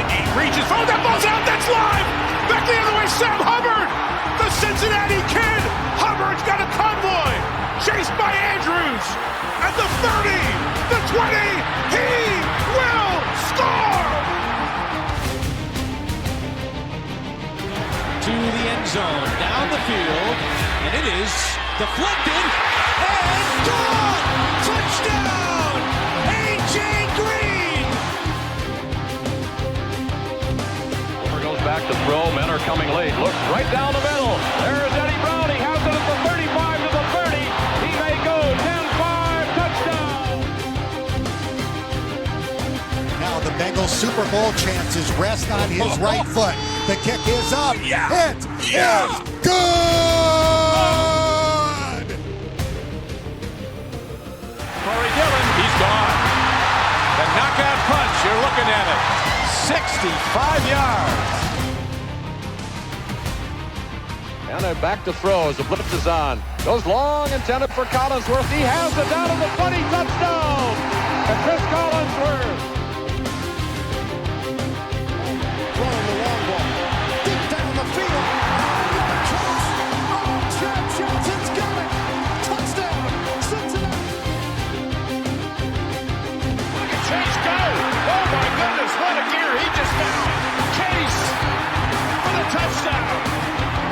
looking, reaches, oh, that ball's out, that's live! Back the other way, Sam Hubbard! The Cincinnati Kid! Hubbard's got a convoy! Chased by Andrews! At the 30, the 20, he will score! To the end zone, down the field, and it is deflected, and gone! Touchdown! A.J. Green! Over goes back to throw, men are coming late, looks right down the middle, there's Eddie Brown, he has it at the 35 to the 30, he may go, 10-5, touchdown! Now the Bengals Super Bowl chances rest on his right foot. The kick is up. Yeah. It is good. Corey Dillon, he's gone. The knockout punch, you're looking at it. 65 yards. And they're back to throw as the blitz is on. Goes long, intended for Collinsworth. He has it down to the 20, touchdown! And Chris Collinsworth. Throwing the long ball. Deep down the field. Chad Johnson's got it. Touchdown, Cincinnati. Look at Chase go! Oh my goodness, what a gear he just found! Chase for the touchdown!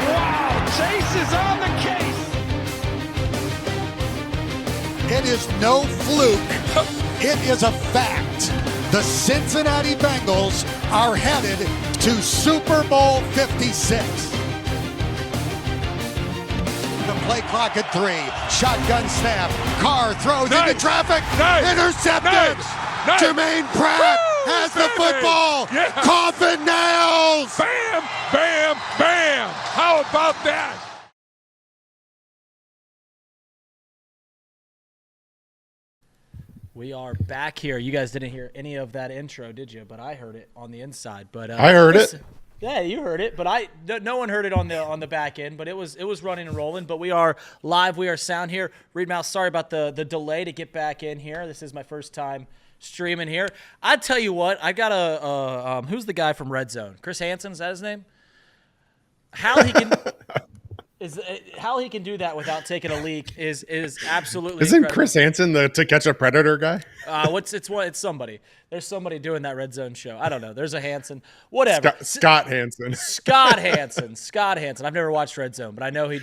Wow, Chase is on the case! It is no fluke. It is a fact. The Cincinnati Bengals are headed to Super Bowl 56. The play clock at 3. Shotgun snap. Carr throws into traffic. Intercepted. Jermaine Pratt has the football. Yeah. Coffin nails. Bam, bam, bam! How about that? We are back here. You guys didn't hear any of that intro, did you? But I heard it on the inside. But I heard it. Yeah, you heard it, but no one heard it on the back end. But it was running and rolling. But we are live. We are sound here. Reed Mouse, sorry about the delay to get back in here. This is my first time streaming here. I tell you what, I got a who's the guy from Red Zone? Chris Hansen, is that his name? How he can do that without taking a leak is absolutely Isn't incredible. Chris Hansen the To Catch a Predator guy? It's somebody. There's somebody doing that Red Zone show. I don't know. There's a Hansen. Whatever. Scott Hansen. Scott Hansen. I've never watched Red Zone, but I know he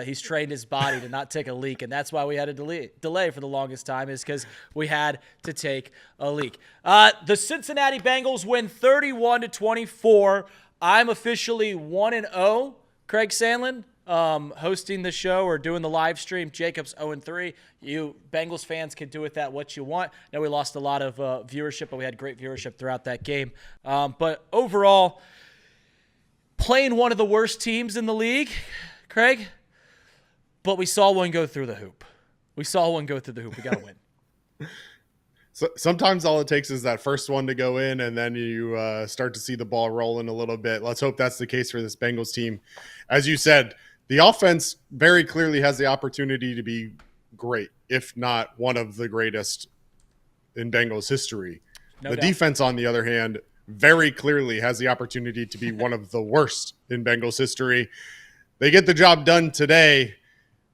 he's trained his body to not take a leak, and that's why we had a delay for the longest time, is because we had to take a leak. The Cincinnati Bengals win 31-24. I'm officially 1-0. Craig Sandlin, hosting the show or doing the live stream. Jacob's 0-3. You Bengals fans can do with that what you want. I know we lost a lot of viewership, but we had great viewership throughout that game. But overall, playing one of the worst teams in the league, Craig, but we saw one go through the hoop. We got to win. So sometimes all it takes is that first one to go in, and then you start to see the ball rolling a little bit. Let's hope that's the case for this Bengals team. As you said, the offense very clearly has the opportunity to be great, if not one of the greatest in Bengals history. The defense, on the other hand, very clearly has the opportunity to be one of the worst in Bengals history. They get the job done today.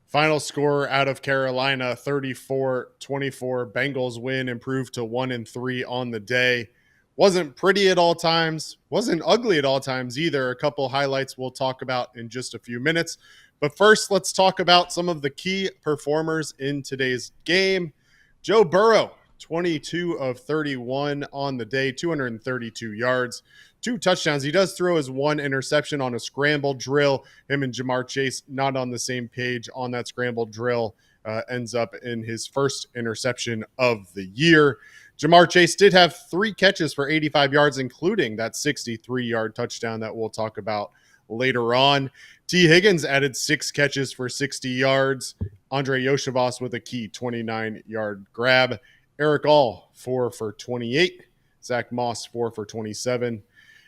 Final score out of Carolina, 34-24. Bengals win, improved to 1-3 on the day. Wasn't pretty at all times. Wasn't ugly at all times either. A couple highlights we'll talk about in just a few minutes. But first, let's talk about some of the key performers in today's game. Joe Burrow, 22 of 31 on the day, 232 yards, 2 touchdowns. He does throw his 1 interception on a scramble drill. Him and Jamar Chase not on the same page on that scramble drill. Ends up in his first interception of the year. Jamar Chase did have 3 catches for 85 yards, including that 63-yard touchdown that we'll talk about later on. T. Higgins added 6 catches for 60 yards. Andre Yoshivas with a key 29-yard grab. Eric All, 4 for 28. Zach Moss, 4 for 27.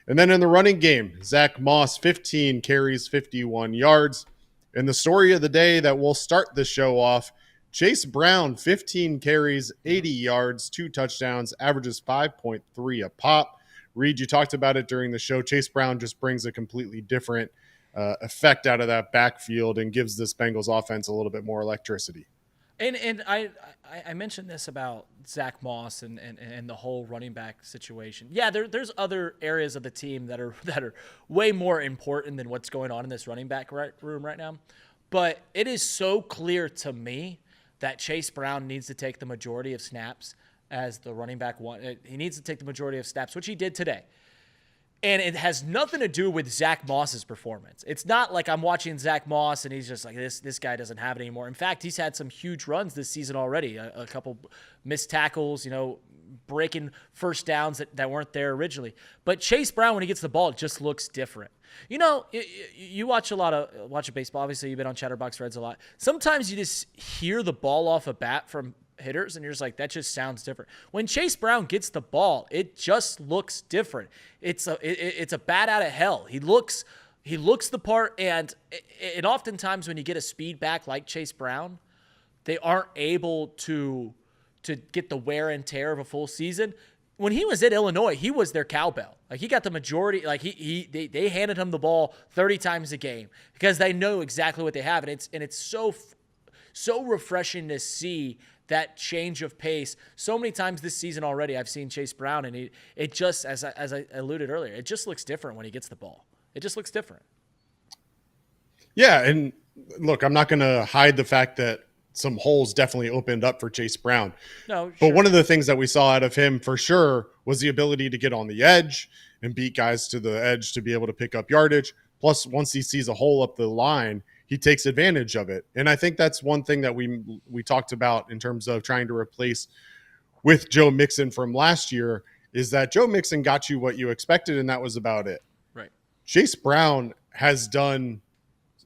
And then in the running game, Zach Moss, 15 carries, 51 yards. And the story of the day that will start the show off, Chase Brown, 15 carries, 80 yards, 2 touchdowns, averages 5.3 a pop. Reed, you talked about it during the show. Chase Brown just brings a completely different effect out of that backfield and gives this Bengals offense a little bit more electricity. And I mentioned this about Zach Moss and the whole running back situation. Yeah, there's other areas of the team that are way more important than what's going on in this running back room right now. But it is so clear to me that Chase Brown needs to take the majority of snaps as the running back one. He needs to take the majority of snaps, which he did today. And it has nothing to do with Zach Moss's performance. It's not like I'm watching Zach Moss and he's just like, this guy doesn't have it anymore. In fact, he's had some huge runs this season already. A couple missed tackles, breaking first downs that weren't there originally. But Chase Brown, when he gets the ball, it just looks different. You watch a lot of baseball. Obviously, you've been on Chatterbox Reds a lot. Sometimes you just hear the ball off a bat from hitters and you're just like, that just sounds different. When Chase Brown gets the ball, it just looks different. It's a bat out of hell. He looks the part, and oftentimes when you get a speed back like Chase Brown, they aren't able to get the wear and tear of a full season. When he was at Illinois, he was their cowbell. Like, he got the majority. Like, they handed him the ball 30 times a game because they know exactly what they have, and it's so refreshing to see that change of pace. So many times this season already, I've seen Chase Brown, and it just, as I alluded earlier, it just looks different when he gets the ball. It just looks different. Yeah, and look, I'm not going to hide the fact that some holes definitely opened up for Chase Brown. No, but sure. One of the things that we saw out of him for sure was the ability to get on the edge and beat guys to the edge to be able to pick up yardage. Plus, once he sees a hole up the line, he takes advantage of it. And I think that's one thing that we talked about in terms of trying to replace with Joe Mixon from last year, is that Joe Mixon got you what you expected, and that was about it. Right. Chase Brown has done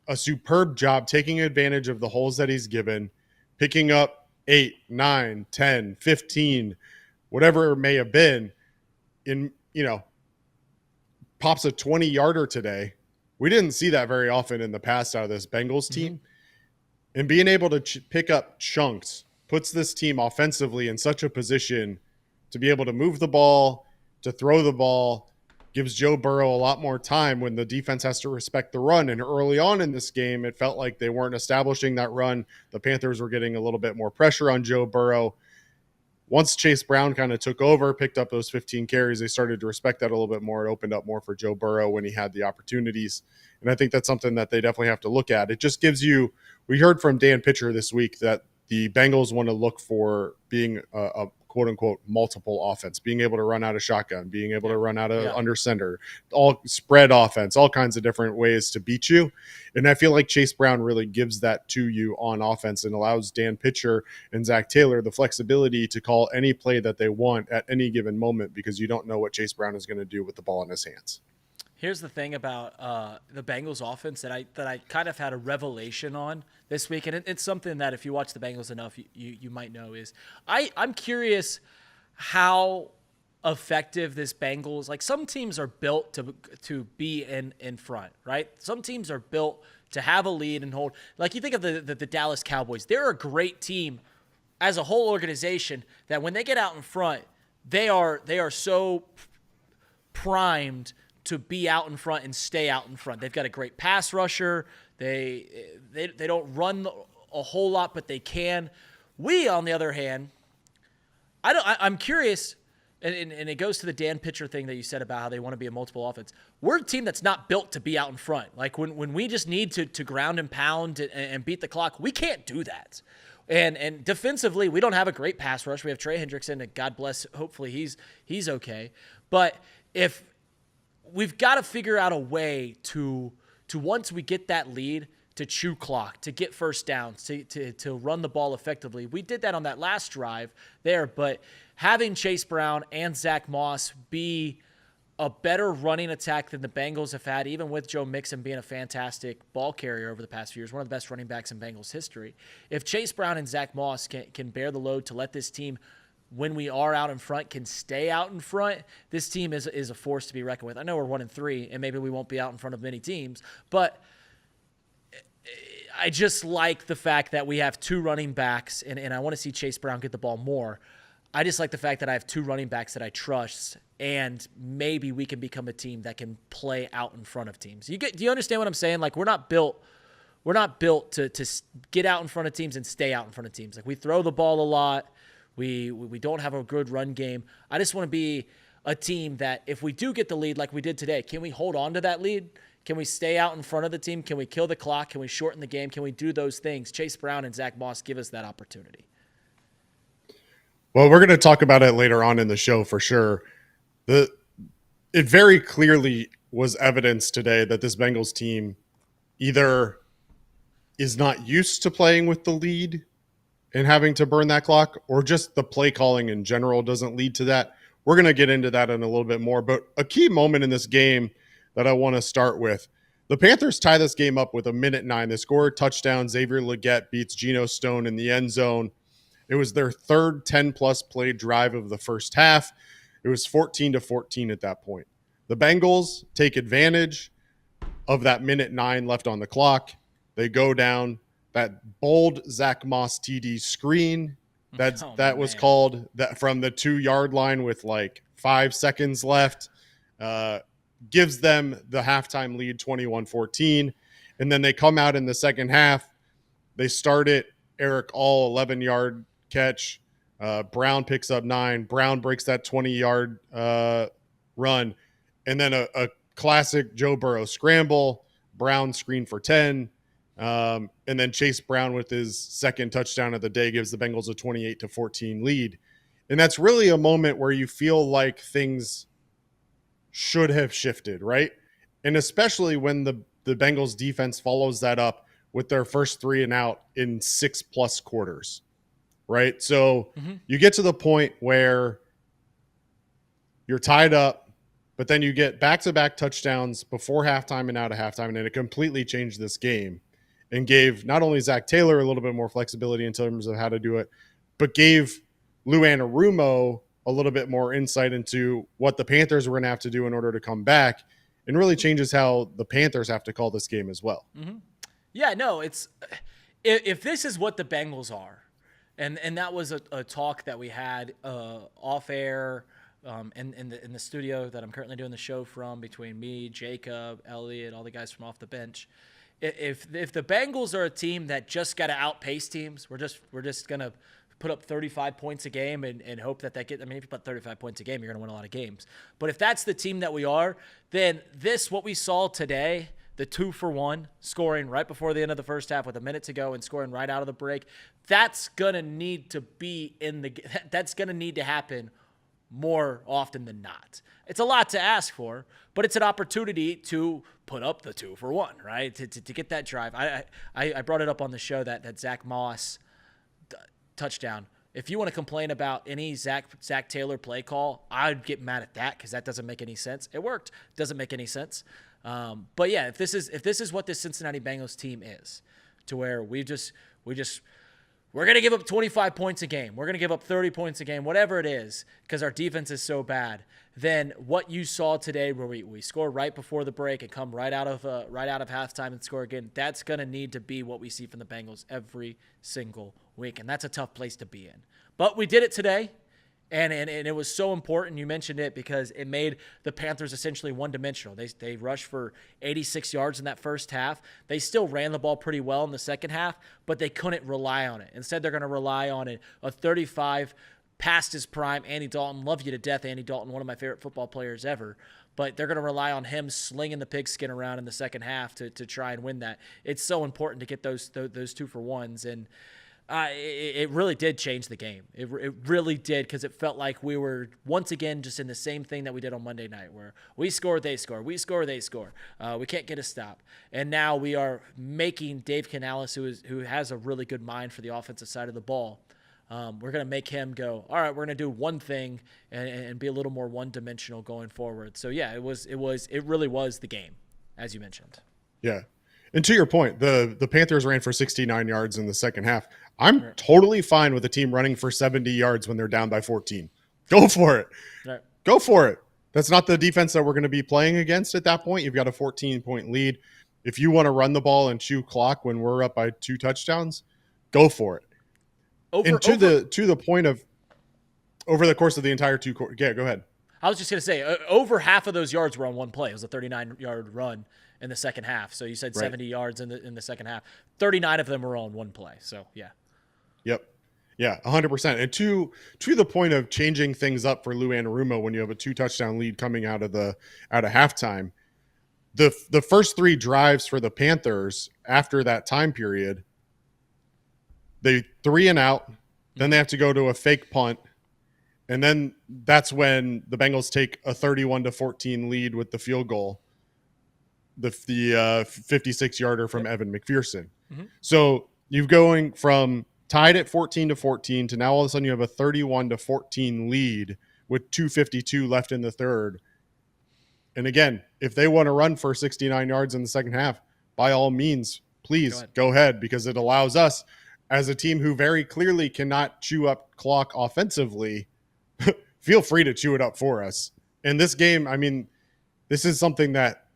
a superb job taking advantage of the holes that he's given, picking up 8, 9, 10, 15, whatever it may have been, pops a 20-yarder today. We didn't see that very often in the past out of this Bengals team. Mm-hmm. And being able to pick up chunks puts this team offensively in such a position to be able to move the ball, to throw the ball, gives Joe Burrow a lot more time when the defense has to respect the run. And early on in this game, it felt like they weren't establishing that run. The Panthers were getting a little bit more pressure on Joe Burrow. Once Chase Brown kind of took over, picked up those 15 carries, they started to respect that a little bit more. It opened up more for Joe Burrow when he had the opportunities. And I think that's something that they definitely have to look at. It just gives you – we heard from Dan Pitcher this week that the Bengals want to look for being a quote-unquote multiple offense, being able to run out of shotgun, being able to run out of under center, all spread offense, all kinds of different ways to beat you. And I feel like Chase Brown really gives that to you on offense and allows Dan Pitcher and Zach Taylor the flexibility to call any play that they want at any given moment because you don't know what Chase Brown is going to do with the ball in his hands. Here's the thing about the Bengals offense that I kind of had a revelation on this week, and it's something that if you watch the Bengals enough, you might know is I'm curious how effective this Bengals, like some teams are built to be in front, right? Some teams are built to have a lead and hold. Like you think of the Dallas Cowboys, they're a great team as a whole organization that when they get out in front, they are so primed to be out in front and stay out in front. They've got a great pass rusher. They don't run a whole lot, but they can. We, on the other hand, I'm curious, and it goes to the Dan Pitcher thing that you said about how they want to be a multiple offense. We're a team that's not built to be out in front. Like when we just need to ground and pound and beat the clock, we can't do that. And defensively, we don't have a great pass rush. We have Trey Hendrickson, and God bless, hopefully he's okay. But if we've got to figure out a way to once we get that lead, to chew clock, to get first downs, to run the ball effectively. We did that on that last drive there, but having Chase Brown and Zach Moss be a better running attack than the Bengals have had, even with Joe Mixon being a fantastic ball carrier over the past few years, one of the best running backs in Bengals history. If Chase Brown and Zach Moss can bear the load to let this team, when we are out in front, can stay out in front, this team is a force to be reckoned with. I know we're 1-3, and maybe we won't be out in front of many teams, but I just like the fact that we have two running backs, and I want to see Chase Brown get the ball more. I just like the fact that I have 2 running backs that I trust, and maybe we can become a team that can play out in front of teams. Do you understand what I'm saying? Like, we're not built to get out in front of teams and stay out in front of teams. Like, we throw the ball a lot. We don't have a good run game. I just want to be a team that if we do get the lead like we did today, can we hold on to that lead? Can we stay out in front of the team? Can we kill the clock? Can we shorten the game? Can we do those things? Chase Brown and Zach Moss give us that opportunity. Well, we're going to talk about it later on in the show for sure. It very clearly was evidence today that this Bengals team either is not used to playing with the lead and having to burn that clock, or just the play calling in general doesn't lead to that. We're going to get into that in a little bit more, but a key moment in this game that I want to start with. The Panthers tie this game up with 1:09. They score a touchdown. Xavier Legette beats Geno Stone in the end zone. It was their third 10-plus play drive of the first half. It was 14-14 at that point. The Bengals take advantage of that 1:09 left on the clock. They go down. That bold Zach Moss TD screen that was called that from the 2-yard line with like 5 seconds left gives them the halftime lead 21-14. And then they come out in the second half. They start it. Eric All 11-yard catch. Brown picks up 9. Brown breaks that 20-yard run. And then a classic Joe Burrow scramble. Brown screen for 10. And then Chase Brown with his second touchdown of the day gives the Bengals a 28-14 lead. And that's really a moment where you feel like things should have shifted, right? And especially when the Bengals defense follows that up with their first 3 and out in 6+ quarters, right? So you get to the point where you're tied up, but then you get back-to-back touchdowns before halftime and out of halftime, and it completely changed this game and gave not only Zach Taylor a little bit more flexibility in terms of how to do it, but gave Lou Anarumo a little bit more insight into what the Panthers were going to have to do in order to come back, and really changes how the Panthers have to call this game as well. Yeah, no, it's if this is what the Bengals are, and that was a talk that we had off air in the studio that I'm currently doing the show from, between me, Jacob, Elliot, all the guys from off the bench. If the Bengals are a team that just got to outpace teams, we're just gonna put up 35 points a game and hope that get. I mean, if you put 35 points a game, you're gonna win a lot of games. But if that's the team that we are, then what we saw today, the 2-for-1 scoring right before the end of the first half with a minute to go and scoring right out of the break, that's gonna need to be that's gonna need to happen more often than not. It's a lot to ask for, but it's an opportunity to put up the 2-for-1, right? To get that drive. I brought it up on the show that Zach Moss touchdown. If you want to complain about any Zach Taylor play call, I'd get mad at that because that doesn't make any sense. It worked. Doesn't make any sense. But yeah, if this is what this Cincinnati Bengals team is, to where we're going to give up 25 points a game, we're going to give up 30 points a game, whatever it is, because our defense is so bad, then what you saw today where we score right before the break and come right out of halftime and score again, that's going to need to be what we see from the Bengals every single week, and that's a tough place to be in. But we did it today. And it was so important you mentioned it because it made the Panthers essentially one-dimensional. They rushed for 86 yards in that first half. They still ran the ball pretty well in the second half, but they couldn't rely on it. Instead, they're going to rely on a 35 past his prime Andy Dalton. Love you to death, Andy Dalton, one of my favorite football players ever. But they're going to rely on him slinging the pigskin around in the second half to try and win that. It's so important to get those 2-for-1s. And it really did change the game. It really did, because it felt like we were once again just in the same thing that we did on Monday night, where we score, they score, we score, they score. We can't get a stop, and now we are making Dave Canales, who has a really good mind for the offensive side of the ball. We're going to make him go, all right, we're going to do one thing and be a little more one-dimensional going forward. So yeah, it really was the game, as you mentioned. Yeah. And to your point, the Panthers ran for 69 yards in the second half. I'm totally fine with a team running for 70 yards when they're down by 14. Go for it. Right. Go for it. That's not the defense that we're going to be playing against at that point. You've got a 14-point lead. If you want to run the ball and chew clock when we're up by 2 touchdowns, go for it. To the point of over the course of the entire two quarters. Yeah, go ahead. I was just going to say, over half of those yards were on one play. It was a 39-yard run in the second half. So you said 70 yards in the second half. 39 of them were on one play. So, yeah. Yep. Yeah, 100%. And to the point of changing things up for Lou Anarumo when you have a 2-touchdown lead coming out of halftime, the first 3 drives for the Panthers after that time period, they 3 and out, then they have to go to a fake punt, and then that's when the Bengals take a 31-14 lead with the field goal, the 56-yarder from Evan McPherson. Mm-hmm. So you're going from tied at 14-14 to now all of a sudden you have a 31-14 lead with 2:52 left in the third. And again, if they want to run for 69 yards in the second half, by all means, please go ahead, because it allows us as a team who very clearly cannot chew up clock offensively, feel free to chew it up for us. In this game, I mean, this is something that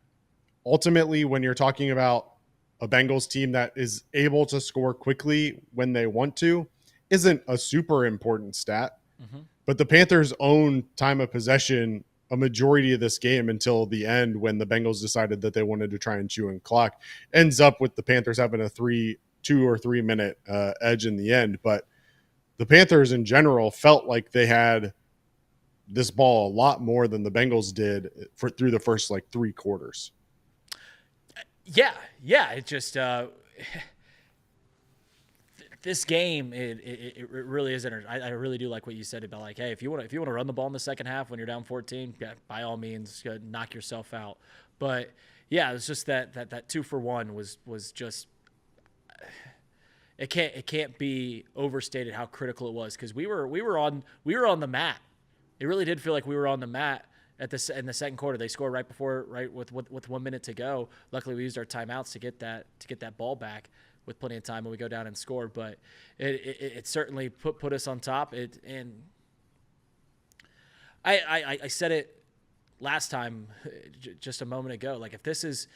ultimately when you're talking about a Bengals team that is able to score quickly when they want to, isn't a super important stat. Mm-hmm. But the Panthers own time of possession a majority of this game until the end when the Bengals decided that they wanted to try and chew in clock. Ends up with the Panthers having a 2 or 3 minute edge in the end. But the Panthers in general felt like they had this ball a lot more than the Bengals did through the first 3 quarters. Yeah. It just this game it really is interesting. I really do like what you said about hey, if you want to run the ball in the second half when you're down 14, by all means, knock yourself out. But yeah, it's just that 2-for-1 was just it can't be overstated how critical it was, because we were on the mat. It really did feel like we were on the mat in the second quarter. They scored with 1 minute to go. Luckily, we used our timeouts to get that ball back with plenty of time when we go down and score. But it certainly put us on top. And I said it last time, just a moment ago. If this is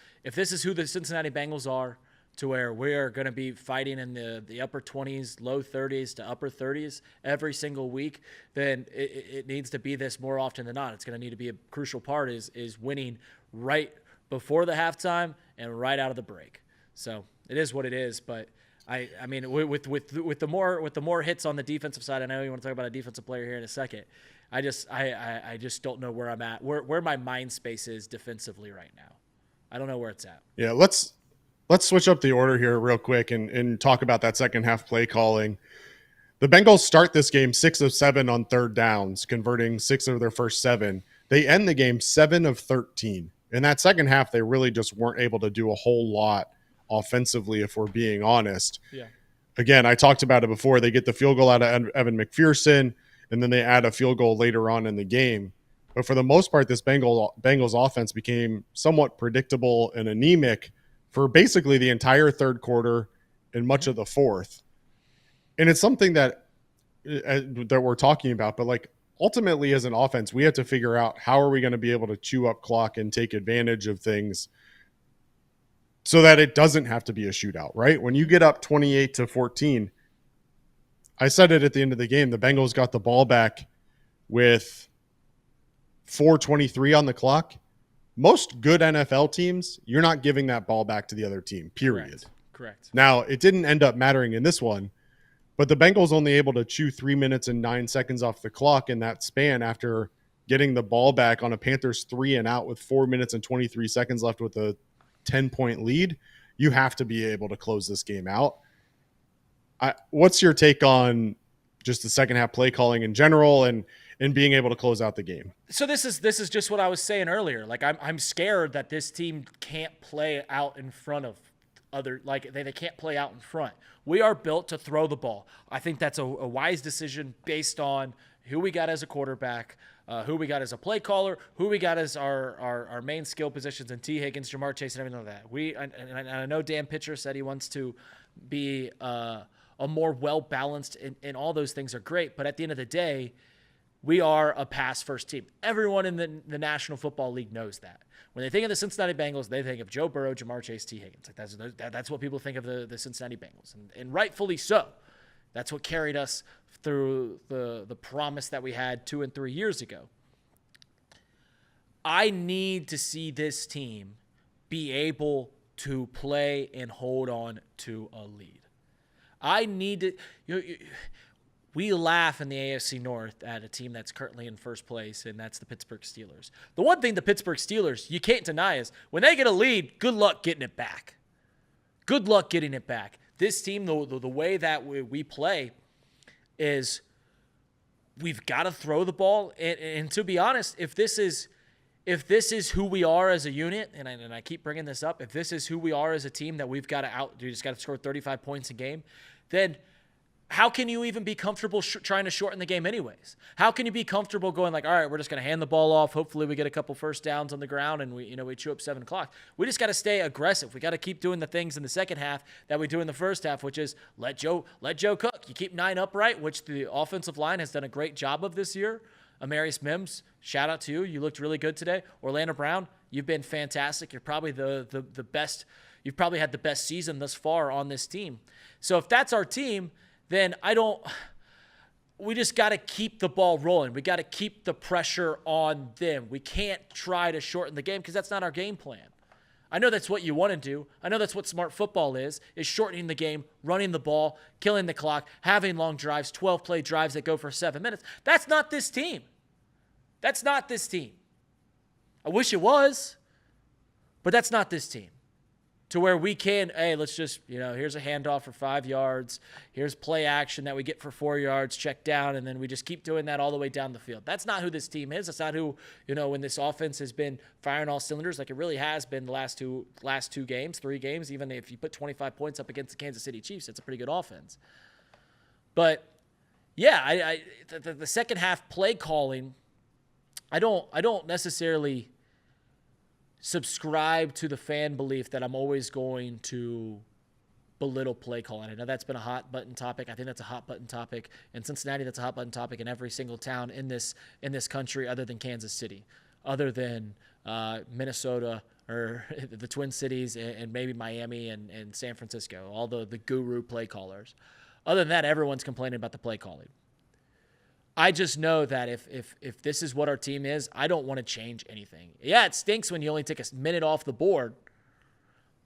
who the Cincinnati Bengals are, to where we are going to be fighting in the upper 20s, low 30s to upper 30s every single week, then it needs to be this more often than not. It's going to need to be a crucial part is winning right before the halftime and right out of the break. So it is what it is. But I mean, with the more hits on the defensive side, I know you want to talk about a defensive player here in a second. I just don't know where I'm at, where my mind space is defensively right now. I don't know where it's at. Yeah, let's switch up the order here real quick and talk about that second half play calling. The Bengals start this game 6 of 7 on third downs, converting 6 of their first 7. They end the game 7 of 13. In that second half, they really just weren't able to do a whole lot offensively, if we're being honest. Yeah. Again, I talked about it before. They get the field goal out of Evan McPherson, and then they add a field goal later on in the game. But for the most part, this Bengals offense became somewhat predictable and anemic for basically the entire third quarter and much of the fourth. And it's something that we're talking about, but ultimately as an offense, we have to figure out how are we going to be able to chew up clock and take advantage of things so that it doesn't have to be a shootout, right? When you get up 28-14, I said it at the end of the game, the Bengals got the ball back with 4:23 on the clock. Most good NFL teams, you're not giving that ball back to the other team, period. Correct. Now, it didn't end up mattering in this one, but the Bengals only able to chew 3 minutes and 9 seconds off the clock in that span after getting the ball back on a Panthers 3 and out with 4 minutes and 23 seconds left with a 10-point lead. You have to be able to close this game out. What's your take on just the second half play calling in general and being able to close out the game? So this is just what I was saying earlier. I'm scared that this team can't play out in front of other, they can't play out in front. We are built to throw the ball. I think that's a wise decision based on who we got as a quarterback, who we got as a play caller, who we got as our main skill positions, and T. Higgins, Jamar Chase, and everything like that. And I know Dan Pitcher said he wants to be a more well-balanced, and all those things are great. But at the end of the day, we are a pass-first team. Everyone in the National Football League knows that. When they think of the Cincinnati Bengals, they think of Joe Burrow, Jamar Chase, T. Higgins. That's what people think of the Cincinnati Bengals, and rightfully so. That's what carried us through the promise that we had 2 and 3 years ago. I need to see this team be able to play and hold on to a lead. I need to. We laugh in the AFC North at a team that's currently in first place, and that's the Pittsburgh Steelers. The one thing the Pittsburgh Steelers you can't deny is when they get a lead, good luck getting it back. Good luck getting it back. This team, the way that we play is we've got to throw the ball. And to be honest, if this is who we are as a unit, and I keep bringing this up, if this is who we are as a team that we've got to we just got to score 35 points a game, then how can you even be comfortable trying to shorten the game anyways? How can you be comfortable going like, all right, we're just going to hand the ball off. Hopefully we get a couple first downs on the ground and we chew up 7 o'clock. We just got to stay aggressive. We got to keep doing the things in the second half that we do in the first half, which is let Joe cook. You keep 9 upright, which the offensive line has done a great job of this year. Amarius Mims, shout out to you. You looked really good today. Orlando Brown, you've been fantastic. You're probably the best. You've probably had the best season thus far on this team. So if that's our team, then we just got to keep the ball rolling. We got to keep the pressure on them. We can't try to shorten the game because that's not our game plan. I know that's what you want to do. I know that's what smart football is shortening the game, running the ball, killing the clock, having long drives, 12-play drives that go for 7 minutes. That's not this team. That's not this team. I wish it was, but that's not this team. To where we can, hey, let's just, here's a handoff for 5 yards. Here's play action that we get for 4 yards, check down, and then we just keep doing that all the way down the field. That's not who this team is. That's not who, when this offense has been firing all cylinders like it really has been the last two games, 3 games. Even if you put 25 points up against the Kansas City Chiefs, it's a pretty good offense. But, yeah, the second half play calling, I don't necessarily subscribe to the fan belief that I'm always going to belittle play calling. I know that's been a hot button topic. I think that's a hot button topic in Cincinnati. That's a hot button topic in every single town in this country other than Kansas City, other than Minnesota or the Twin Cities and maybe Miami and San Francisco, all the guru play callers. Other than that, everyone's complaining about the play calling. I just know that if this is what our team is, I don't want to change anything. Yeah, it stinks when you only take a minute off the board.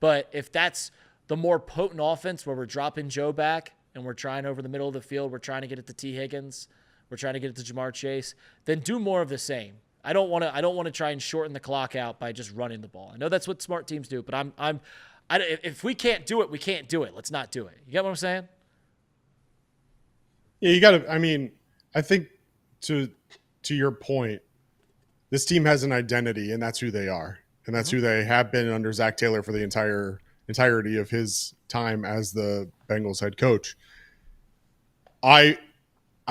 But if that's the more potent offense where we're dropping Joe back and we're trying over the middle of the field, we're trying to get it to T. Higgins, we're trying to get it to Jamar Chase, then do more of the same. I don't want to try and shorten the clock out by just running the ball. I know that's what smart teams do, but if we can't do it, we can't do it. Let's not do it. You get what I'm saying? Yeah, you got to. I think to your point, this team has an identity, and that's who they are, and that's who they have been under Zach Taylor for the entirety of his time as the Bengals head coach. I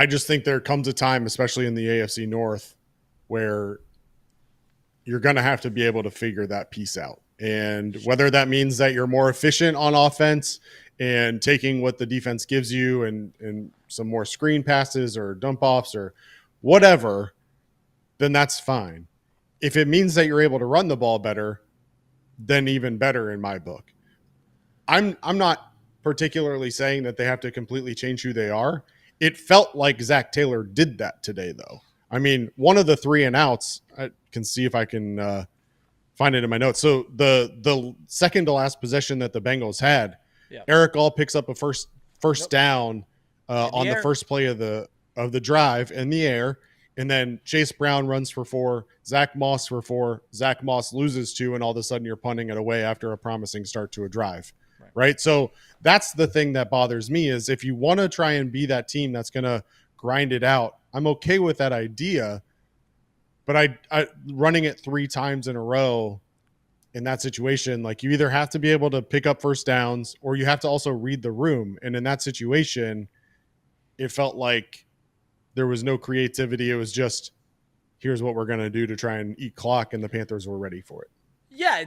just think there comes a time, especially in the AFC North, where you're going to have to be able to figure that piece out, and whether that means that you're more efficient on offense and taking what the defense gives you and some more screen passes or dump offs or whatever, then that's fine. If it means that you're able to run the ball better, then even better in my book. I'm not particularly saying that they have to completely change who they are. It felt like Zach Taylor did that today, though. One of the 3 and outs, I can see if I can find it in my notes. So the second to last possession that the Bengals had, yeah. Eric All picks up a first down on the first play of the drive in the air, and then Chase Brown runs for 4, Zach Moss for 4, Zach Moss loses 2, and all of a sudden you're punting it away after a promising start to a drive, right? So that's the thing that bothers me is if you want to try and be that team that's going to grind it out, I'm okay with that idea, but I running it 3 times in a row in that situation, like you either have to be able to pick up first downs or you have to also read the room. And in that situation, it felt like there was no creativity. It was just, here's what we're going to do to try and eat clock. And the Panthers were ready for it. Yeah.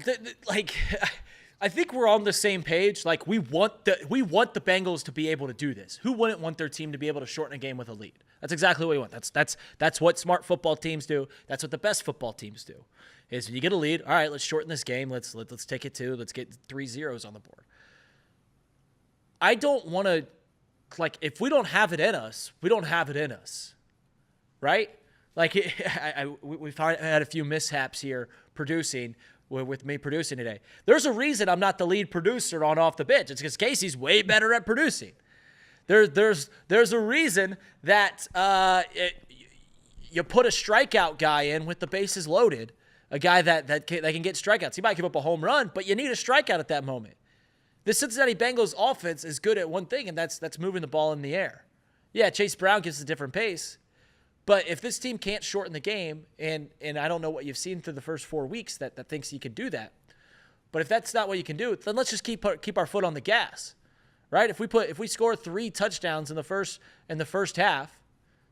I think we're on the same page. Like we want the Bengals to be able to do this. Who wouldn't want their team to be able to shorten a game with a lead? That's exactly what we want. That's what smart football teams do. That's what the best football teams do. Is when you get a lead, all right, let's shorten this game. Let's take it to, let's get 3 zeros on the board. I don't want to like if we don't have it in us, we don't have it in us, right? Like we've had a few mishaps here producing with me producing today. There's a reason I'm not the lead producer on Off the Bench. It's because Casey's way better at producing. There's a reason that you put a strikeout guy in with the bases loaded, a guy that can get strikeouts. He might give up a home run, but you need a strikeout at that moment. The Cincinnati Bengals offense is good at one thing, and that's moving the ball in the air. Yeah, Chase Brown gives a different pace, but if this team can't shorten the game, and I don't know what you've seen through the first 4 weeks that thinks you can do that, but if that's not what you can do, then let's just keep our foot on the gas. Right? If we score 3 touchdowns in the first half,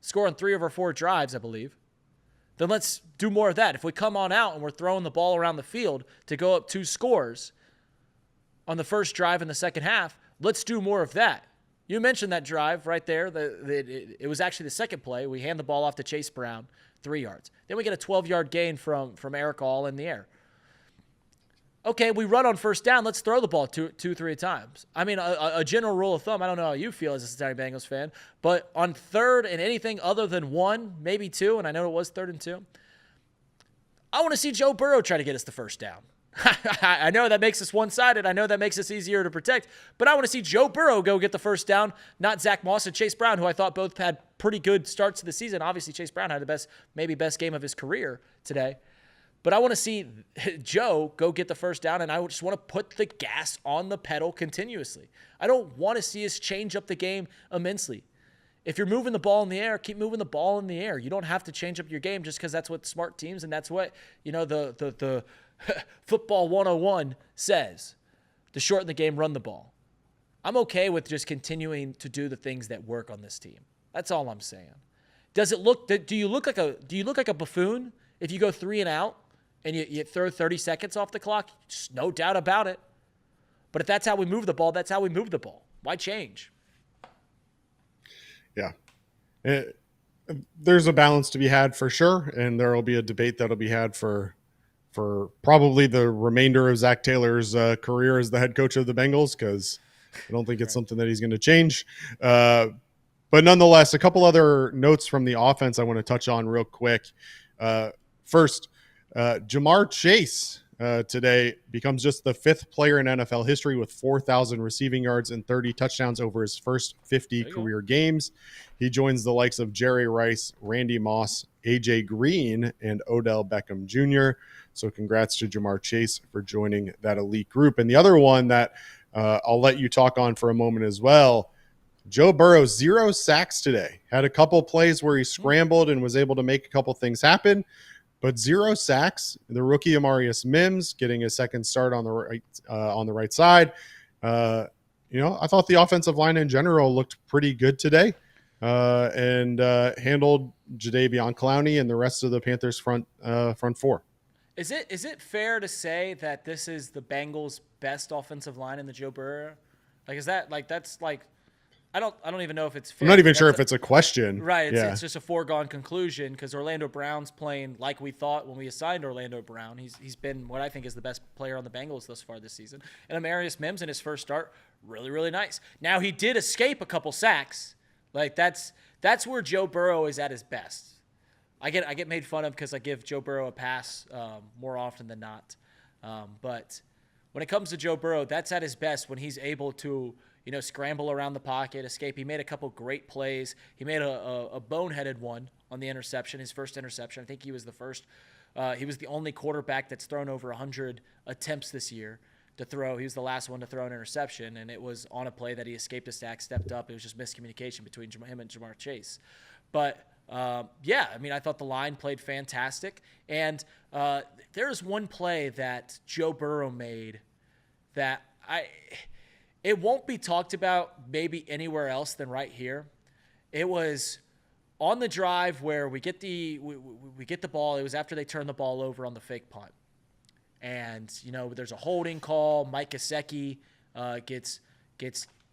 score on 3 of our 4 drives, I believe, then let's do more of that. If we come on out and we're throwing the ball around the field to go up 2 scores on the first drive in the second half, let's do more of that. You mentioned that drive right there. It was actually the second play. We hand the ball off to Chase Brown, 3 yards. Then we get a 12-yard gain from Eric All in the air. Okay, we run on first down. Let's throw the ball 2-3 times. I mean, a general rule of thumb, I don't know how you feel as a Cincinnati Bengals fan, but on third and anything other than 1, maybe 2, and I know it was 3rd and 2, I want to see Joe Burrow try to get us the first down. I know that makes us one-sided. I know that makes us easier to protect, but I want to see Joe Burrow go get the first down, not Zach Moss and Chase Brown, who I thought both had pretty good starts to the season. Obviously, Chase Brown had the best game of his career today. But I want to see Joe go get the first down, and I just want to put the gas on the pedal continuously. I don't want to see us change up the game immensely. If you're moving the ball in the air, keep moving the ball in the air. You don't have to change up your game just because that's what smart teams and that's what, the football 101 says. To shorten the game, run the ball. I'm okay with just continuing to do the things that work on this team. That's all I'm saying. Do you look like a buffoon if you go 3 and out? And you throw 30 seconds off the clock, just no doubt about it. But if that's how we move the ball, that's how we move the ball. Why change? Yeah. There's a balance to be had for sure, and there will be a debate that will be had for probably the remainder of Zach Taylor's career as the head coach of the Bengals, because I don't think it's something that he's going to change. But nonetheless, a couple other notes from the offense I want to touch on real quick. First, Jamar Chase today becomes just the 5th player in NFL history with 4,000 receiving yards and 30 touchdowns over his first 50 career games. He joins the likes of Jerry Rice, Randy Moss, AJ Green, and Odell Beckham Jr. So congrats to Jamar Chase for joining that elite group. And the other one that I'll let you talk on for a moment as well, Joe Burrow, 0 sacks today. Had a couple plays where he scrambled and was able to make a couple things happen. But 0 sacks. The rookie Amarius Mims getting a second start on the right side. I thought the offensive line in general looked pretty good today, and handled Jadeveon Clowney and the rest of the Panthers front 4. Is it fair to say that this is the Bengals' best offensive line in the Joe Burrow? I don't even know if it's fair. I'm not even sure if it's a question. Right. It's just a foregone conclusion because Orlando Brown's playing like we thought when we assigned Orlando Brown. He's been what I think is the best player on the Bengals thus far this season. And Amarius Mims in his first start, really, really nice. Now he did escape a couple sacks. Like that's where Joe Burrow is at his best. I get made fun of because I give Joe Burrow a pass more often than not. But when it comes to Joe Burrow, that's at his best when he's able to scramble around the pocket, escape. He made a couple great plays. He made a boneheaded one on the interception, his first interception. I think he was the first. He was the only quarterback that's thrown over 100 attempts this year to throw. He was the last one to throw an interception, and it was on a play that he escaped a sack, stepped up. It was just miscommunication between him and Jamar Chase. But, I thought the line played fantastic. And there's one play that Joe Burrow made that it won't be talked about maybe anywhere else than right here. It was on the drive where we get the ball. It was after they turned the ball over on the fake punt. And, there's a holding call. Mike Gesicki gets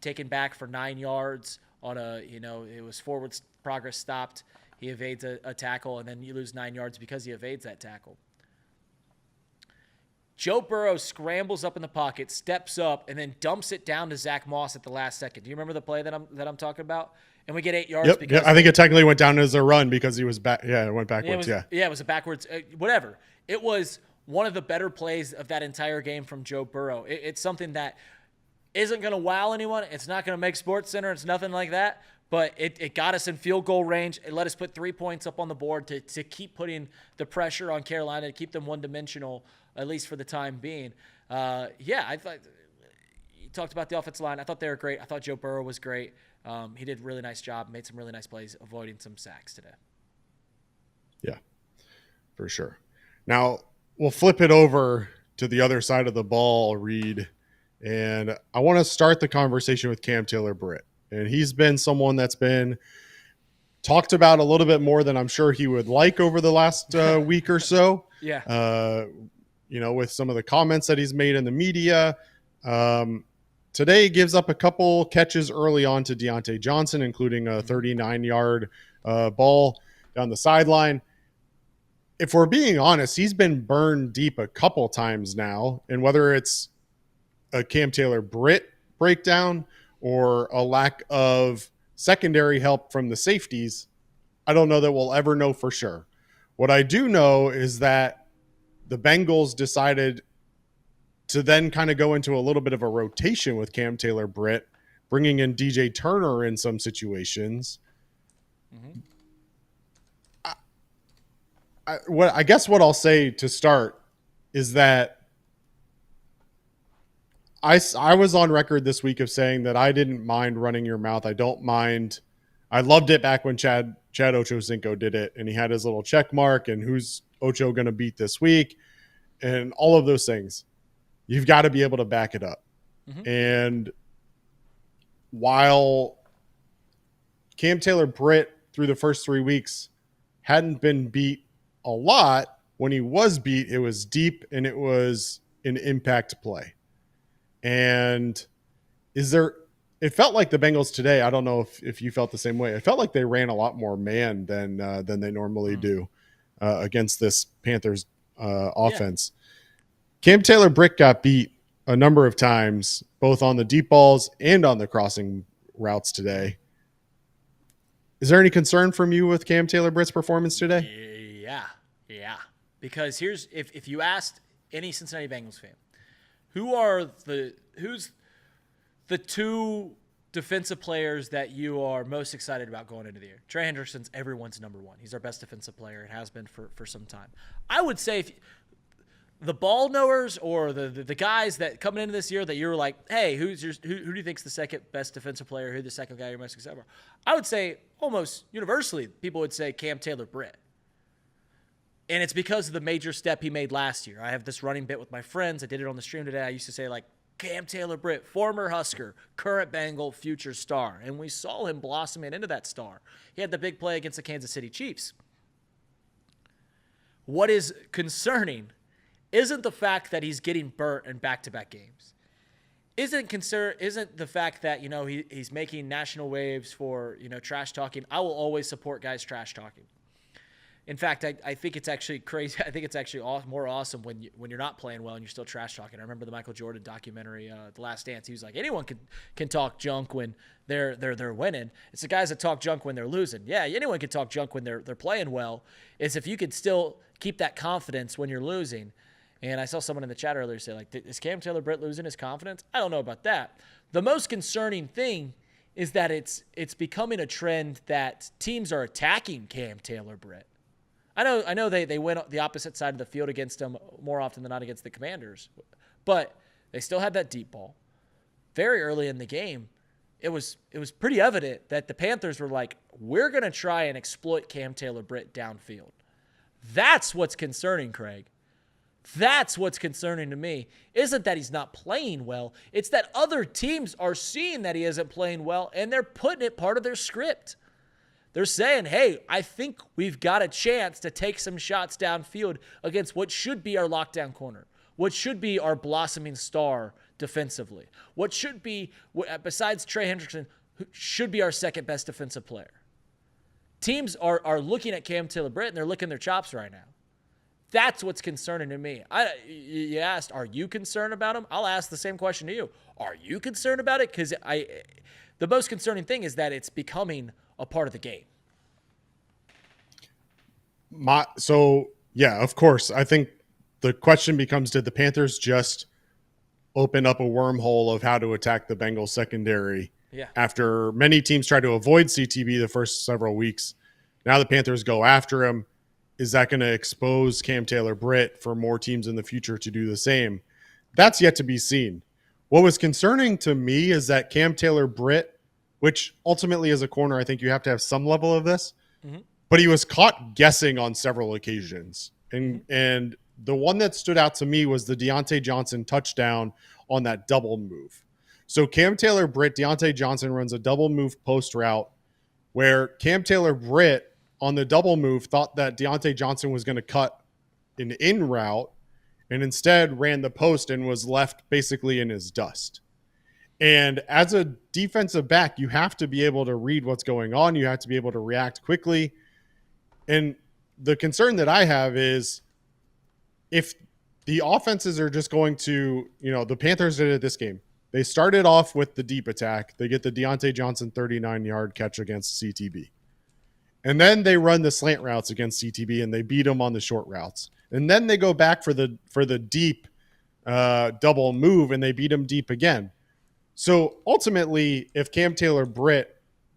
taken back for 9 yards on it was forward progress stopped. He evades a tackle, and then you lose 9 yards because he evades that tackle. Joe Burrow scrambles up in the pocket, steps up, and then dumps it down to Zach Moss at the last second. Do you remember the play that I'm talking about? And we get 8 yards. Yep. Because I think it technically went down as a run because he was back. Yeah, it went backwards. It was a backwards. Whatever. It was one of the better plays of that entire game from Joe Burrow. It's something that isn't going to wow anyone. It's not going to make SportsCenter. It's nothing like that. But it got us in field goal range. It let us put 3 points up on the board to keep putting the pressure on Carolina, to keep them one-dimensional, at least for the time being. I thought you talked about the offensive line. I thought they were great. I thought Joe Burrow was great. He did a really nice job, made some really nice plays, avoiding some sacks today. Yeah, for sure. Now, we'll flip it over to the other side of the ball, Reed. And I want to start the conversation with Cam Taylor-Britt. And he's been someone that's been talked about a little bit more than I'm sure he would like over the last week or so. Yeah. With some of the comments that he's made in the media. Today he gives up a couple catches early on to Deontay Johnson, including a 39-yard ball down the sideline. If we're being honest, he's been burned deep a couple times now. And whether it's a Cam Taylor-Britt breakdown or a lack of secondary help from the safeties, I don't know that we'll ever know for sure. What I do know is that the Bengals decided to then kind of go into a little bit of a rotation with Cam Taylor-Britt, bringing in DJ Turner in some situations. Mm-hmm. I guess what I'll say to start is that I was on record this week of saying that I didn't mind running your mouth. I don't mind. I loved it back when Chad Ochocinco did it, and he had his little check mark and who's Ocho going to beat this week and all of those things. You've got to be able to back it up. Mm-hmm. And while Cam Taylor-Britt through the first 3 weeks hadn't been beat a lot, when he was beat, it was deep and it was an impact play. And it felt like the Bengals today, I don't know if you felt the same way. It felt like they ran a lot more man than they normally do against this Panthers offense. Yeah. Cam Taylor-Britt got beat a number of times, both on the deep balls and on the crossing routes today. Is there any concern from you with Cam Taylor-Britt's performance today? Yeah. Because if you asked any Cincinnati Bengals fan, who's the two defensive players that you are most excited about going into the year? Trey Hendrickson's everyone's number one. He's our best defensive player. It has been for some time. I would say if the ball knowers or the guys that coming into this year that you're like, hey, who do you think's the second best defensive player? Who's the second guy you're most excited about? I would say almost universally people would say Cam Taylor-Britt. And it's because of the major step he made last year. I have this running bit with my friends. I did it on the stream today. I used to say, like, Cam Taylor-Britt, former Husker, current Bengal, future star. And we saw him blossoming into that star. He had the big play against the Kansas City Chiefs. What is concerning isn't the fact that he's getting burnt in back-to-back games. Isn't the fact that, he's making national waves for, trash talking. I will always support guys trash talking. In fact, I think it's actually crazy. I think it's actually more awesome when you're not playing well and you're still trash talking. I remember the Michael Jordan documentary, The Last Dance. He was like, anyone can talk junk when they're winning. It's the guys that talk junk when they're losing. Yeah, anyone can talk junk when they're playing well. It's if you could still keep that confidence when you're losing. And I saw someone in the chat earlier say, like, is Cam Taylor-Britt losing his confidence? I don't know about that. The most concerning thing is that it's becoming a trend that teams are attacking Cam Taylor-Britt. I know they went the opposite side of the field against him more often than not against the Commanders, but they still had that deep ball. Very early in the game, it was pretty evident that the Panthers were like, we're going to try and exploit Cam Taylor-Britt downfield. That's what's concerning, Craig. That's what's concerning to me. Isn't that he's not playing well. It's that other teams are seeing that he isn't playing well, and they're putting it part of their script. They're saying, hey, I think we've got a chance to take some shots downfield against what should be our lockdown corner, what should be our blossoming star defensively, what should be, besides Trey Hendrickson, should be our second best defensive player. Teams are looking at Cam Taylor-Britt, and they're licking their chops right now. That's what's concerning to me. You asked, are you concerned about him? I'll ask the same question to you. Are you concerned about it? Because the most concerning thing is that it's becoming a part of the game. Yeah, of course. I think the question becomes, did the Panthers just open up a wormhole of how to attack the Bengals secondary? Yeah. After many teams try to avoid CTB the first several weeks, now the Panthers go after him. Is that going to expose Cam Taylor-Britt for more teams in the future to do the same? That's yet to be seen. What was concerning to me is that Cam Taylor-Britt, which ultimately as a corner, I think you have to have some level of this, but he was caught guessing on several occasions. And the one that stood out to me was the Deontay Johnson touchdown on that double move. So Cam Taylor-Britt, Deontay Johnson runs a double move post route where Cam Taylor-Britt on the double move thought that Deontay Johnson was going to cut an in route and instead ran the post and was left basically in his dust. And as a defensive back, you have to be able to read what's going on. You have to be able to react quickly. And the concern that I have is if the offenses are just going to, the Panthers did it this game. They started off with the deep attack. They get the Deontay Johnson 39-yard catch against CTB. And then they run the slant routes against CTB and they beat them on the short routes. And then they go back for the deep double move and they beat them deep again. So ultimately, if Cam Taylor-Britt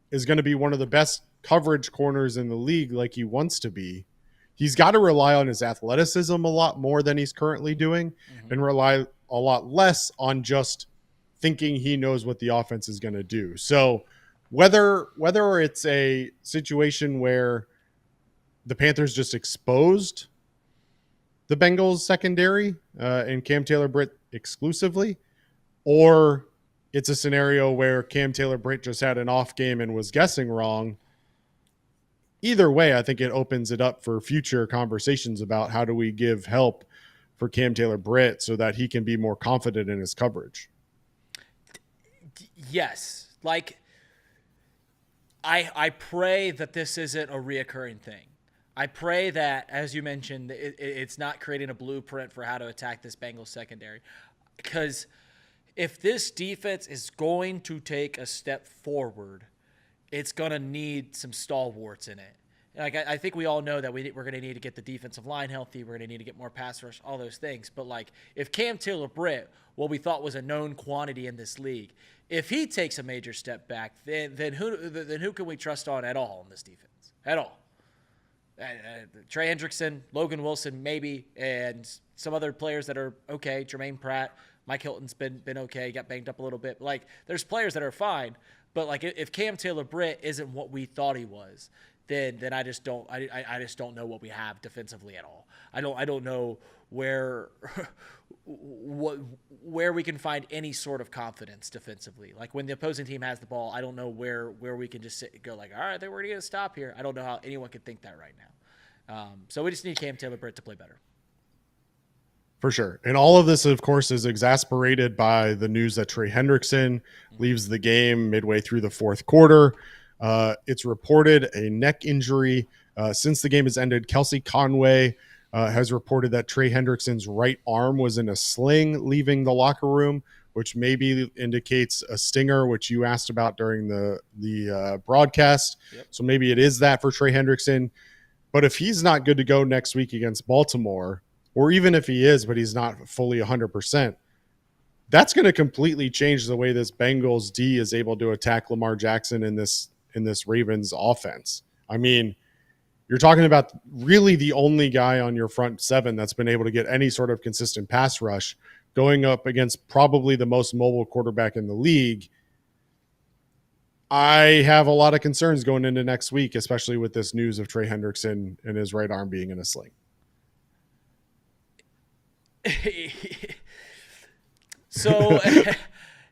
is going to be one of the best coverage corners in the league like he wants to be, he's got to rely on his athleticism a lot more than he's currently doing and rely a lot less on just thinking he knows what the offense is going to do. So whether it's a situation where the Panthers just exposed the Bengals secondary and Cam Taylor-Britt exclusively, or it's a scenario where Cam Taylor-Britt just had an off game and was guessing wrong, either way, I think it opens it up for future conversations about how do we give help for Cam Taylor-Britt so that he can be more confident in his coverage. Yes. Like, I pray that this isn't a reoccurring thing. I pray that, as you mentioned, it's not creating a blueprint for how to attack this Bengals secondary. Because if this defense is going to take a step forward, it's going to need some stalwarts in it. Like, I think we all know that we're going to need to get the defensive line healthy. We're going to need to get more pass rush, all those things. But, like, if Cam Taylor-Britt, what we thought was a known quantity in this league, if he takes a major step back, then who can we trust on at all in this defense? At all. Trey Hendrickson, Logan Wilson, maybe, and some other players that are okay. Jermaine Pratt, Mike Hilton's been okay, got banged up a little bit. Like, there's players that are fine, but like if Cam Taylor-Britt isn't what we thought he was, then I just don't know what we have defensively at all. I don't know where we can find any sort of confidence defensively. Like, when the opposing team has the ball, I don't know where we can just sit and go like, all right, then we're going to stop here. I don't know how anyone could think that right now. So we just need Cam Taylor-Britt to play better. For sure. And all of this, of course, is exasperated by the news that Trey Hendrickson leaves the game midway through the fourth quarter. It's reported a neck injury. Since the game has ended, Kelsey Conway has reported that Trey Hendrickson's right arm was in a sling leaving the locker room, which maybe indicates a stinger, which you asked about during the broadcast. Yep. So maybe it is that for Trey Hendrickson. But if he's not good to go next week against Baltimore, or even if he is, but he's not fully 100%, that's going to completely change the way this Bengals D is able to attack Lamar Jackson in this Ravens offense. I mean, you're talking about really the only guy on your front seven that's been able to get any sort of consistent pass rush going up against probably the most mobile quarterback in the league. I have a lot of concerns going into next week, especially with this news of Trey Hendrickson and his right arm being in a sling. So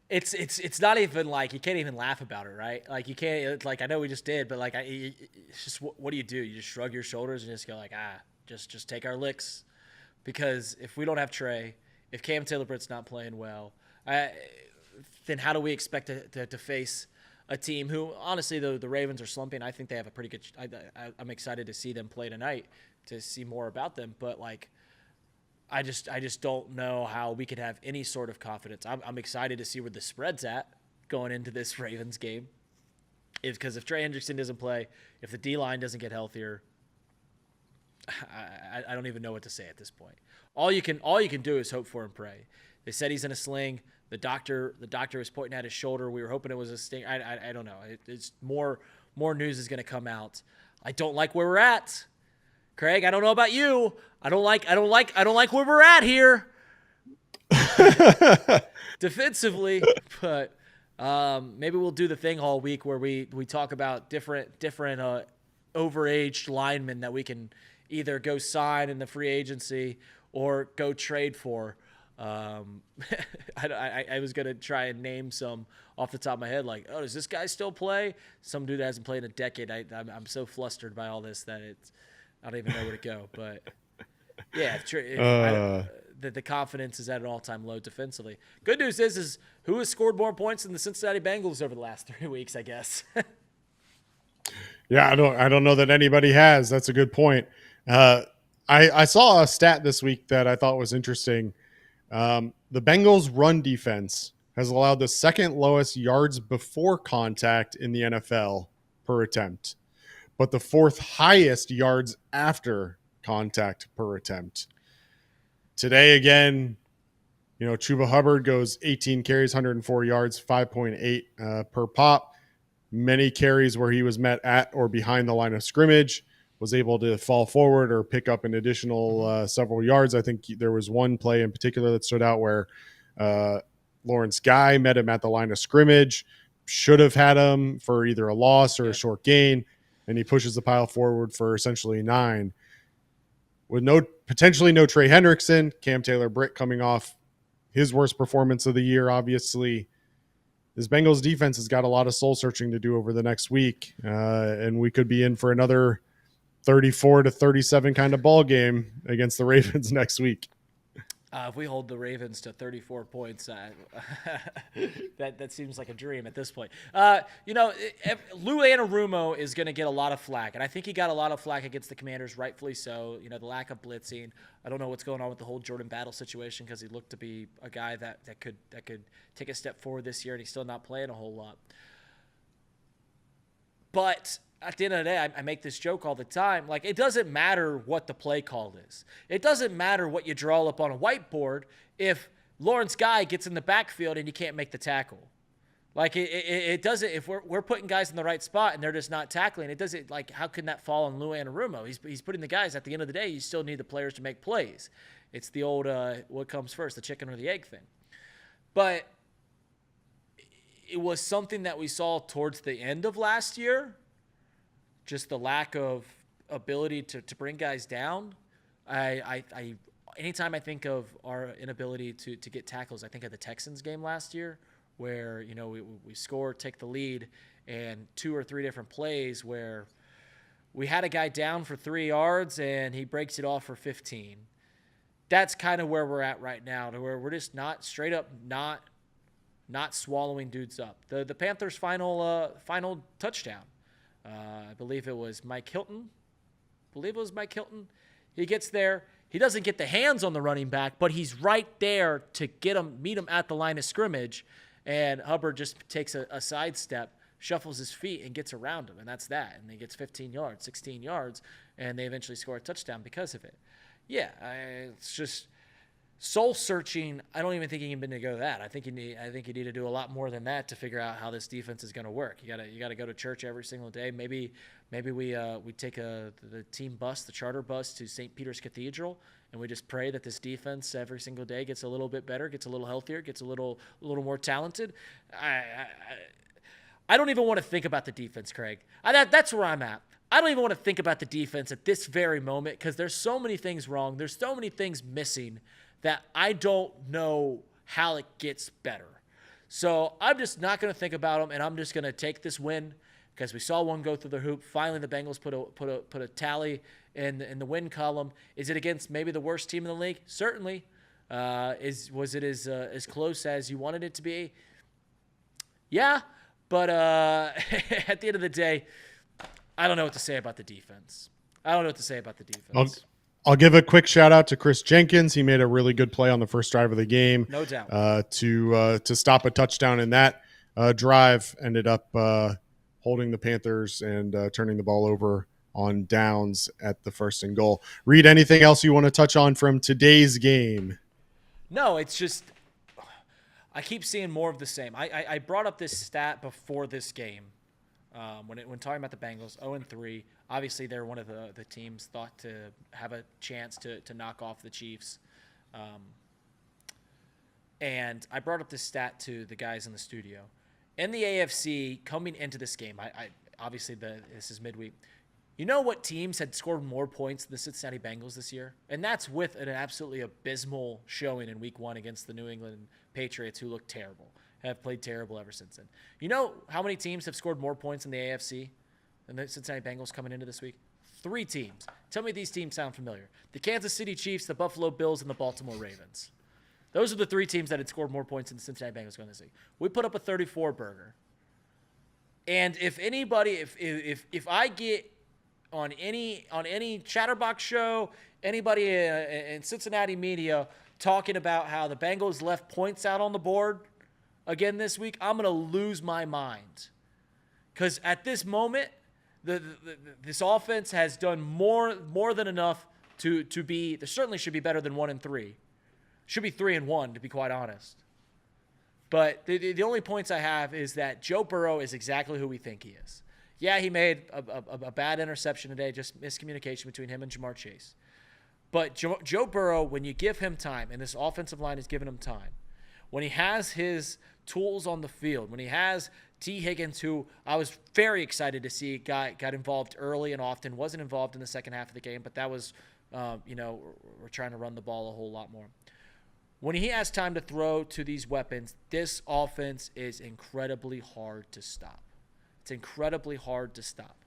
it's not even like you can't even laugh about it, right? Like, you can't, like, I know we just did, but like it's just what do? You just shrug your shoulders and just go like, just take our licks, because if we don't have Trey, if Cam Taylor-Britt's not playing well, then how do we expect to face a team who, honestly, the Ravens are slumping. I think they have a pretty good. I'm excited to see them play tonight, to see more about them, but like, I just don't know how we could have any sort of confidence. I'm excited to see where the spread's at going into this Ravens game. Because if Trey Hendrickson doesn't play, if the D-line doesn't get healthier, I don't even know what to say at this point. All you can do is hope for and pray. They said he's in a sling. The doctor was pointing at his shoulder. We were hoping it was a sting. I don't know. It's more news is going to come out. I don't like where we're at. Craig, I don't know about you. I don't like where we're at here defensively, but maybe we'll do the thing all week where we talk about different overaged linemen that we can either go sign in the free agency or go trade for. I was going to try and name some off the top of my head, like, oh, does this guy still play? Some dude that hasn't played in a decade. I'm so flustered by all this that I don't even know where to go. But, yeah, the confidence is at an all-time low defensively. Good news is who has scored more points than the Cincinnati Bengals over the last 3 weeks, I guess. Yeah, I don't know that anybody has. That's a good point. I saw a stat this week that I thought was interesting. The Bengals' run defense has allowed the second lowest yards before contact in the NFL per attempt, but the fourth highest yards after contact per attempt. Today, again, Chuba Hubbard goes 18 carries, 104 yards, 5.8 per pop. Many carries where he was met at or behind the line of scrimmage, was able to fall forward or pick up an additional several yards. I think there was one play in particular that stood out where Lawrence Guy met him at the line of scrimmage, should have had him for either a loss or a short gain, and he pushes the pile forward for essentially 9. With potentially no Trey Hendrickson, Cam Taylor-Britt coming off his worst performance of the year, obviously. This Bengals defense has got a lot of soul searching to do over the next week, and we could be in for another 34-37 kind of ball game against the Ravens next week. If we hold the Ravens to 34 points, that seems like a dream at this point. Lou Anarumo is going to get a lot of flack, and I think he got a lot of flack against the Commanders, rightfully so. The lack of blitzing. I don't know what's going on with the whole Jordan Battle situation because he looked to be a guy that could take a step forward this year, and he's still not playing a whole lot. But at the end of the day, I make this joke all the time. Like, it doesn't matter what the play call is. It doesn't matter what you draw up on a whiteboard if Lawrence Guy gets in the backfield and you can't make the tackle. Like, it doesn't – if we're putting guys in the right spot and they're just not tackling, it doesn't – like, how can that fall on Lou Anarumo? He's putting the guys – at the end of the day, you still need the players to make plays. It's the old what comes first, the chicken or the egg thing. But it was something that we saw towards the end of last year, just the lack of ability to bring guys down. Anytime I think of our inability to get tackles, I think of the Texans game last year where, we score, take the lead, and 2 or 3 different plays where we had a guy down for 3 yards and he breaks it off for 15. That's kind of where we're at right now, to where we're just not straight up not swallowing dudes up. The Panthers' final touchdown. I believe it was Mike Hilton. He gets there. He doesn't get the hands on the running back, but he's right there to meet him at the line of scrimmage. And Hubbard just takes a sidestep, shuffles his feet, and gets around him. And that's that. And he gets 15 yards, 16 yards, and they eventually score a touchdown because of it. Yeah, it's just soul searching. I don't even think he can go that. I think you need to do a lot more than that to figure out how this defense is going to work. You gotta go to church every single day. Maybe we take the team bus, the charter bus, to St. Peter's Cathedral, and we just pray that this defense every single day gets a little bit better, gets a little healthier, gets a little more talented. I don't even want to think about the defense, Craig. That's where I'm at. I don't even want to think about the defense at this very moment because there's so many things wrong. There's so many things missing that I don't know how it gets better. So I'm just not going to think about them, and I'm just going to take this win because we saw one go through the hoop. Finally, the Bengals put a tally in the win column. Is it against maybe the worst team in the league? Certainly. Was it as close as you wanted it to be? Yeah, but at the end of the day, I don't know what to say about the defense. I'll give a quick shout out to Chris Jenkins. He made a really good play on the first drive of the game. No doubt. To stop a touchdown in that drive. Ended up holding the Panthers and turning the ball over on downs at the 1st and goal. Reed, anything else you want to touch on from today's game? No, it's just I keep seeing more of the same. I brought up this stat before this game when talking about the Bengals, 0-3. Obviously, they're one of the teams thought to have a chance to knock off the Chiefs. And I brought up this stat to the guys in the studio. In the AFC, coming into this game, I obviously this is midweek. You know what teams had scored more points than the Cincinnati Bengals this year? And that's with an absolutely abysmal showing in week 1 against the New England Patriots, who look terrible, have played terrible ever since then. You know how many teams have scored more points in the AFC than the Cincinnati Bengals coming into this week? 3 teams. Tell me these teams sound familiar. The Kansas City Chiefs, the Buffalo Bills, and the Baltimore Ravens. Those are the 3 teams that had scored more points than the Cincinnati Bengals going this week. We put up a 34 burger. And if anybody, if I get on any Chatterbox show, anybody in Cincinnati media talking about how the Bengals left points out on the board again this week, I'm going to lose my mind. Because at this moment, this offense has done more than enough to be. There certainly should be better than 1-3. Should be 3-1, to be quite honest. But the only points I have is that Joe Burrow is exactly who we think he is. Yeah, he made a bad interception today, just miscommunication between him and Jamar Chase. But Joe Burrow, when you give him time, and this offensive line is giving him time, when he has his tools on the field, when he has T. Higgins, who I was very excited to see got involved early and often, wasn't involved in the second half of the game, but that was, we're trying to run the ball a whole lot more. When he has time to throw to these weapons, this offense is incredibly hard to stop. It's incredibly hard to stop.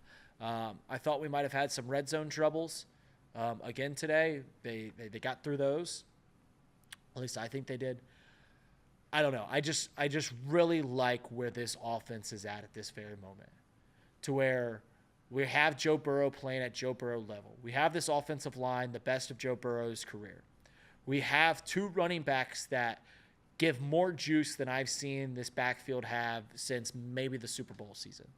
I thought we might have had some red zone troubles again today. They got through those. At least I think they did. I don't know. I just really like where this offense is at this very moment, to where we have Joe Burrow playing at Joe Burrow level. We have this offensive line, the best of Joe Burrow's career. We have 2 running backs that give more juice than I've seen this backfield have since maybe the Super Bowl season.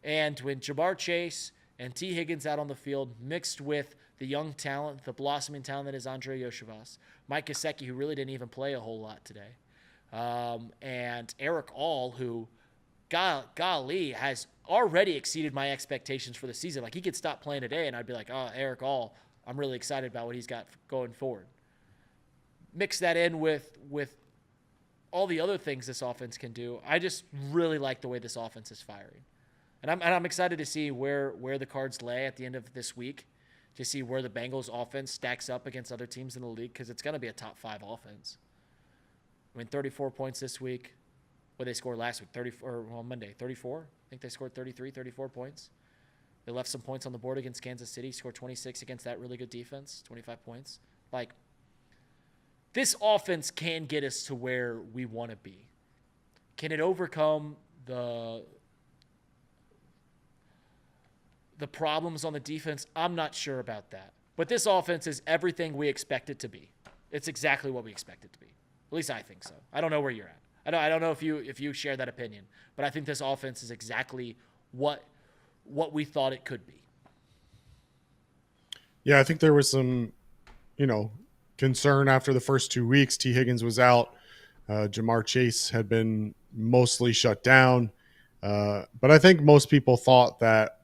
And when Jamar Chase and T. Higgins out on the field, mixed with the young talent, the blossoming talent that is Andre Yoshivas, Mike Gesicki, who really didn't even play a whole lot today, and Eric All, who, golly, has already exceeded my expectations for the season. Like, he could stop playing today, and I'd be like, oh, Eric All, I'm really excited about what he's got going forward. Mix that in with all the other things this offense can do. I just really like the way this offense is firing. And I'm excited to see where the cards lay at the end of this week, to see where the Bengals offense stacks up against other teams in the league, because it's going to be a top 5 offense. I mean, 34 points this week. What they scored last week, Monday, 34? I think they scored 34 points. They left some points on the board against Kansas City, scored 26 against that really good defense, 25 points. Like, this offense can get us to where we want to be. Can it overcome the problems on the defense? I'm not sure about that. But this offense is everything we expect it to be. It's exactly what we expect it to be. At least I think so. I don't know where you're at. I don't know if you share that opinion, but I think this offense is exactly what we thought it could be. Yeah, I think there was some, concern after the first 2 weeks. T. Higgins was out. Jamar Chase had been mostly shut down. But I think most people thought that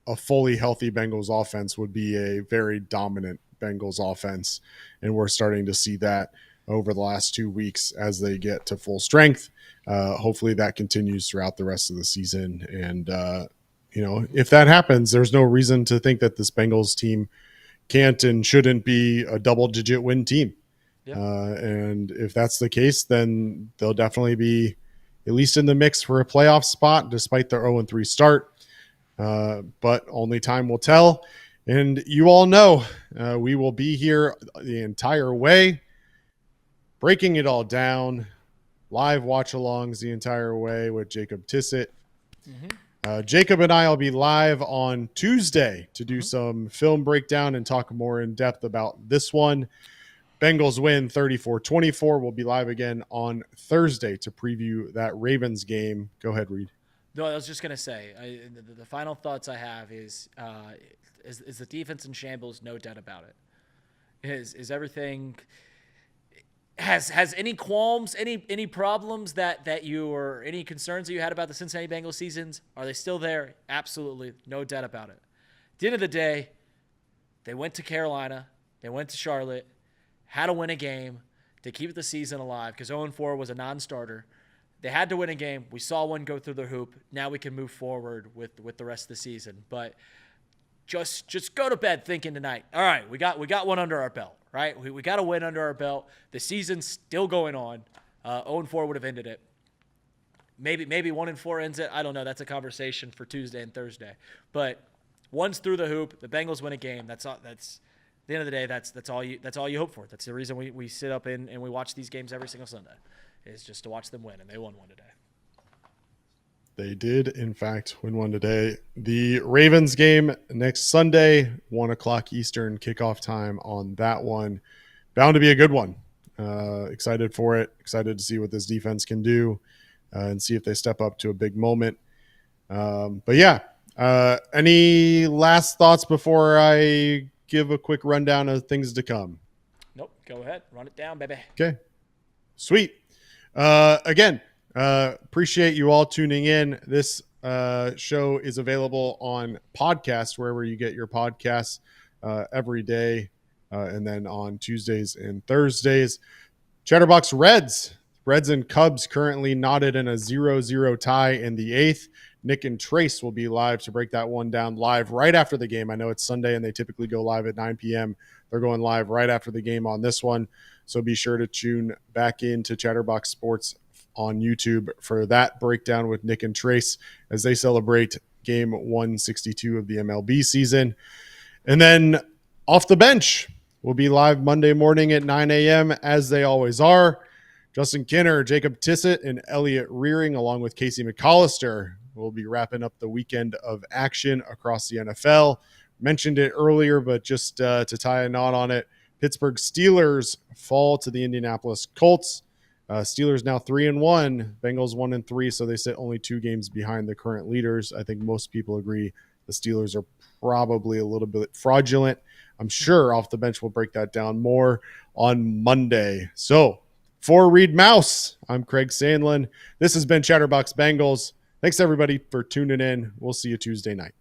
a fully healthy Bengals offense would be a very dominant Bengals offense. And we're starting to see that over the last 2 weeks as they get to full strength. Hopefully that continues throughout the rest of the season. And, if that happens, there's no reason to think that this Bengals team can't and shouldn't be a double-digit win team. Yep. And if that's the case, then they'll definitely be at least in the mix for a playoff spot, despite their 0-3 start. But only time will tell. And you all know we will be here the entire way, breaking it all down, live watch-alongs the entire way with Jacob Tissett. Jacob and I will be live on Tuesday to do some film breakdown and talk more in depth about this one. Bengals win 34-24. We'll be live again on Thursday to preview that Ravens game. Go ahead, Reed. No, I was just going to say, the final thoughts I have is the defense in shambles, no doubt about it. Is everything has any qualms, any problems that you or any concerns that you had about the Cincinnati Bengals seasons? Are they still there? Absolutely, no doubt about it. At the end of the day, they went to Carolina, they went to Charlotte, had to win a game to keep the season alive because 0-4 was a non-starter. They had to win a game. We saw one go through the hoop. Now we can move forward with the rest of the season. But just go to bed thinking tonight, all right, we got one under our belt, right? We got a win under our belt. The season's still going on. 0-4 would have ended it. Maybe 1-4 ends it. I don't know. That's a conversation for Tuesday and Thursday. But one's through the hoop. The Bengals win a game. That's all. That's at the end of the day. That's all you hope for. That's the reason we sit up and we watch these games every single Sunday, is just to watch them win, and they won one today. They did, in fact, win one today. The Ravens game next Sunday, 1 o'clock Eastern kickoff time on that one. Bound to be a good one. Excited for it. Excited to see what this defense can do and see if they step up to a big moment. But yeah, any last thoughts before I give a quick rundown of things to come? Nope. Go ahead. Run it down, baby. Okay. Sweet. Again, appreciate you all tuning in. This show is available on podcast, wherever you get your podcasts, every day, and then on Tuesdays and Thursdays. Chatterbox Reds and Cubs currently knotted in a 0-0 tie in the 8th. Nick and Trace will be live to break that one down live right after the game. I know it's Sunday and they typically go live at 9 p.m. They're going live right after the game on this one. So be sure to tune back into Chatterbox Sports on YouTube for that breakdown with Nick and Trace as they celebrate game 162 of the MLB season. And then Off the Bench will be live Monday morning at 9 a.m. as they always are. Justin Kinner, Jacob Tissett, and Elliot Rearing, along with Casey McAllister, will be wrapping up the weekend of action across the NFL. Mentioned it earlier, but just to tie a knot on it, Pittsburgh Steelers fall to the Indianapolis Colts. Steelers now 3-1, Bengals 1-3, so they sit only 2 games behind the current leaders. I think most people agree the Steelers are probably a little bit fraudulent. I'm sure Off the Bench will break that down more on Monday. So for Reed Mouse, I'm Craig Sandlin. This has been Chatterbox Bengals. Thanks, everybody, for tuning in. We'll see you Tuesday night.